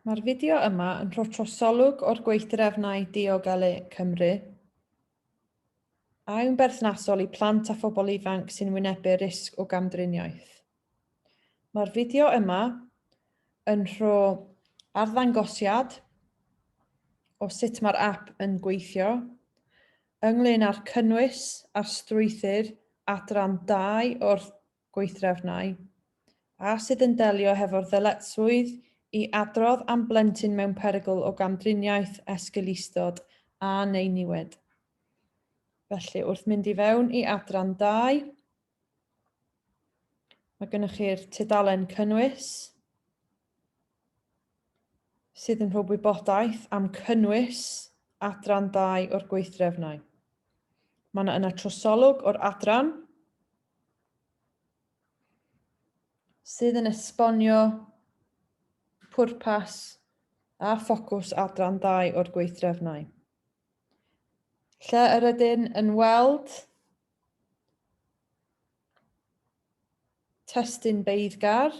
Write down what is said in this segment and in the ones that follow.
Mae'r fideo yma yn rhoi trosolwg o'r Weithdrefnau Diogelu Cymru a yw'n berthnasol i plant a phobl ifanc sy'n wynebu risg o gamdriniaeth. Mae'r fideo yma yn rhoi arddangosiad o sut mae'r app yn gweithio ynglyn â'r cynnwys a'r strwythur adran 2 o'r gweithdrefnau a sydd yn delio hefo'r ddyletswydd i adrodd am blentyn mewn perygl o gamdriniaeth, esgylistod a neu niwed. Felly, wrth mynd i fewn i adran 2, mae gennych chi'r tudalen cynnwys, sydd yn rhoi wybodaeth am cynnwys adran 2 o'r gweithdrefnau. Mae yna trosolwg o'r adran, sydd yn esbonio pwrpas a ffocws adran 2 o'r gweithdrefnau. Lle yr ydyn yn weld testun beiddgar,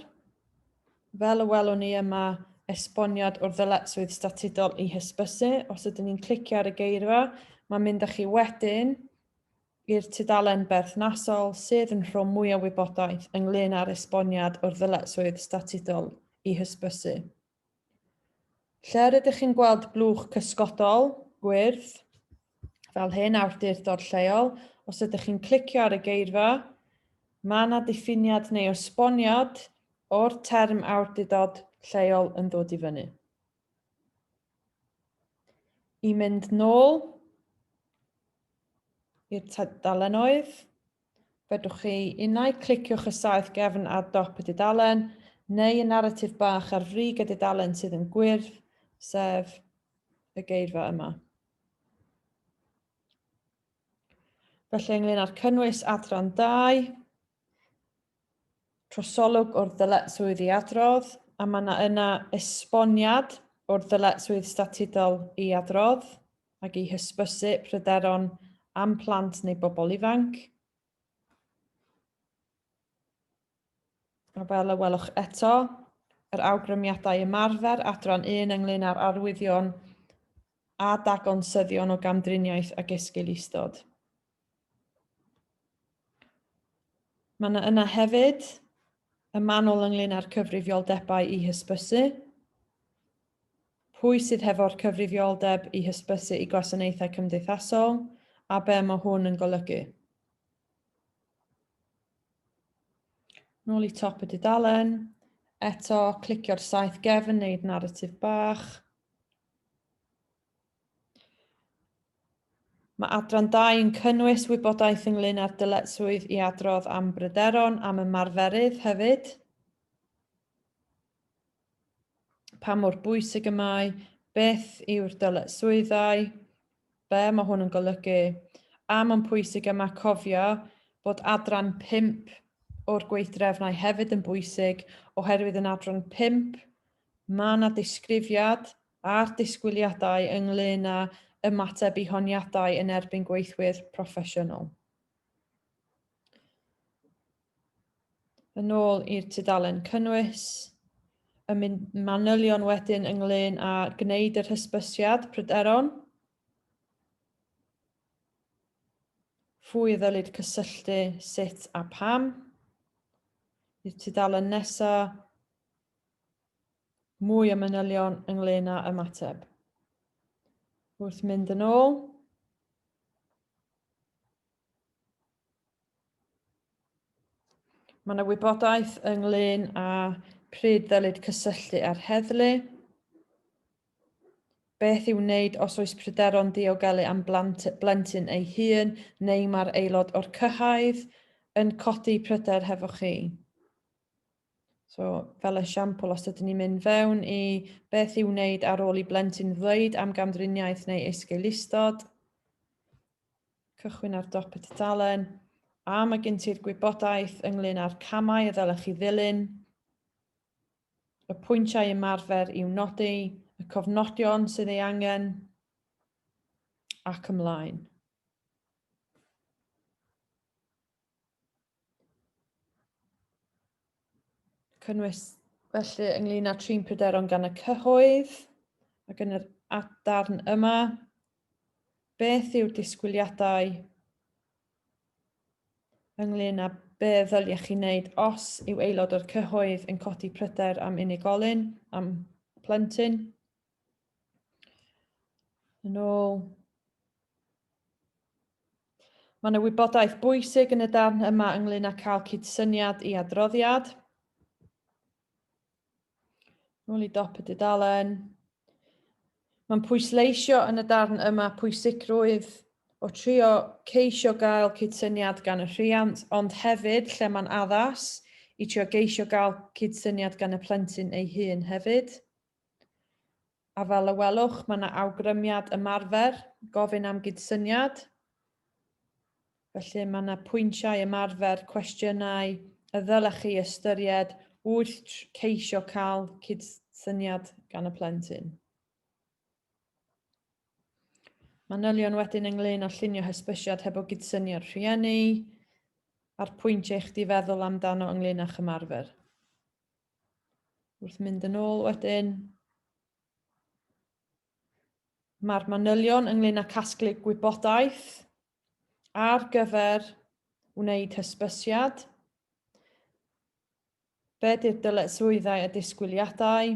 fel y welwn ni yma esboniad o'r ddyletswydd statudol i hysbysu. Os ydyn ni'n clicio ar y geirfa, mae'n mynd â chi wedyn i'r tudalen berthnasol sydd yn rhoi mwy o wybodaeth ynglyn â'r esboniad o'r ddyletswydd statudol i hysbysu. Lle rydych chi'n gweld blwch cysgodol, gwyrdd, fel hyn awdurdod lleol, os ydych chi'n clicio ar y geirfa, mae yna diffiniad neu esboniad o'r term awdurdod lleol yn dod i fyny. I mynd nôl i'r tudalenoedd, fedrwch chi unau cliciwch y saeth gefn ar dop y dudalen, neu y naratif bach ar frig y dudalen sydd yn gwyrdd, sef y geirfa yma. Felly ynglyn â'r cynnwys adran 2, trosolwg o'r ddyletswydd i adrodd, a mae yna esboniad o'r ddyletswydd statudol i adrodd ac i hysbysu pryderon am plant neu bobl ifanc. A fel y welwch eto, yr awgrymiadau ymarfer adran 1 ynglyn â'r arwyddion a dagonsyddion o gamdriniaeth ac esgylistod. Mae yna hefyd y manwl ynglyn â'r cyfrifioldebau i hysbysu, pwy sydd hefo'r cyfrifioldeb i hysbysu i gwasanaethau cymdeithasol, a be mae hwn yn golygu. Nôl i top y dudalen, eto clicio'r saeth gefn neu'r naratif bach. Mae adran 2 yn cynnwys wybodaeth ynglyn â'r dyletswydd i adrodd am bryderon am ymarferydd hefyd. Pa mor bwysig y mae, beth yw'r dyletswyddau, be mae hwn yn golygu, a mae'n pwysig yma cofio bod adran 5 o'r gweithdrefnau hefyd yn bwysig oherwydd yn adran 5 mae yna disgrifiad a'r disgwyliadau ynglyn â ymateb i honiadau yn erbyn gweithwyr proffesiynol. Yn ôl i'r tudalen cynnwys, y manylion wedyn ynglyn â gwneud yr hysbysiad pryderon, phwy ddylid cysylltu, sut a pam. I'r tudalen nesaf, mwy o manylion ynglyn â ymateb. Wrth mynd yn ôl, mae yna wybodaeth ynglyn â pryd ddylid cysylltu ar heddlu, beth i'w wneud os oes pryderon diogelu am blentyn ei hun neu mae'r aelod o'r cyhoedd yn codi pryder hefo chi. So, fel esiampl, os ydyn ni'n mynd fewn i beth i'w wneud ar ôl i blentyn ddweud am gamdriniaeth neu esgylistod, cychwyn ar dop y tudalen, a mae gen ti'r gwybodaeth ynglyn â'r camau y ddylech chi ddilyn, y pwyntiau ymarfer i'w nodi, y cofnodion sydd ei angen, ac ymlaen. Cynnwys Felly, ynglyn â trin pryderon gan y cyhoedd, ac yn yr adarn yma, beth yw'r disgwyliadau ynglyn â be ddyliech chi wneud os yw aelod o'r cyhoedd yn codi pryder am unigolyn, am plentyn. Yn ôl. Mae yna wybodaeth bwysig yn y darn yma ynglyn â cael cydsyniad i adroddiad. Nôl i dop y dudalen. Mae'n pwysleisio yn y darn yma pwysigrwydd o trio ceisio gael cydsyniad gan y rhiant, ond hefyd lle mae'n addas i trio geisio gael cydsyniad gan y plentyn ei hun hefyd. A fel y welwch, mae yna awgrymiad ymarfer, gofyn am gydsyniad. Felly mae yna pwyntiau ymarfer, cwestiynau y ddylech chi ystyried wrth ceisio cael cydsyniad gan y plentyn. Manylion wedyn ynglyn â llunio hysbysiad heb o gydsynio'r rhieni, a'r pwyntiau chdi feddwl amdano ynglyn â'ch ymarfer. Wrth mynd yn ôl wedyn, mae'r manylion ynglyn â casglu gwybodaeth ar gyfer wneud hysbysiad. Be di'r dyletswyddau a disgwyliadau,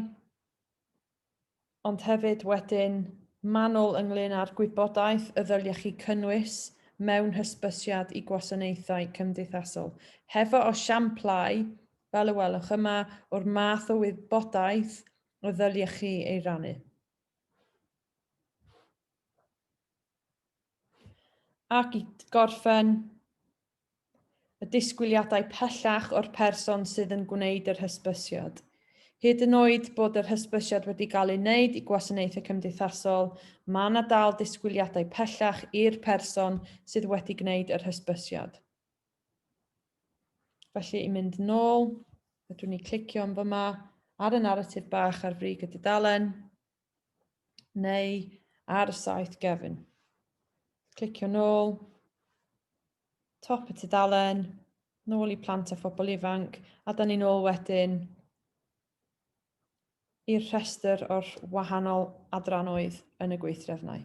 ond hefyd wedyn manwl ynglyn â'r gwybodaeth y ddyliech chi cynnwys mewn hysbysiad i gwasanaethau cymdeithasol. Hefo o siamplau, fel y welwch yma, o'r math o wybodaeth y ddyliech chi ei rannu. Ac i gorffen, y disgwyliadau pellach o'r person sydd yn gwneud yr hysbysiad. Hyd yn oed bod yr hysbysiad wedi cael ei wneud i gwasanaethau cymdeithasol, mae yna dal disgwyliadau pellach i'r person sydd wedi gwneud yr hysbysiad. Felly, i mynd yn ôl, fedrwn ni clicio yn fyma ar y naratif bach ar frig y dudalen, neu ar y saeth gefn. Clicio nôl, top y tudalen, nôl i plant a phobl ifanc, a dan ni nôl wedyn i'r rhestr o'r wahanol adrannoedd yn y gweithdrefnau.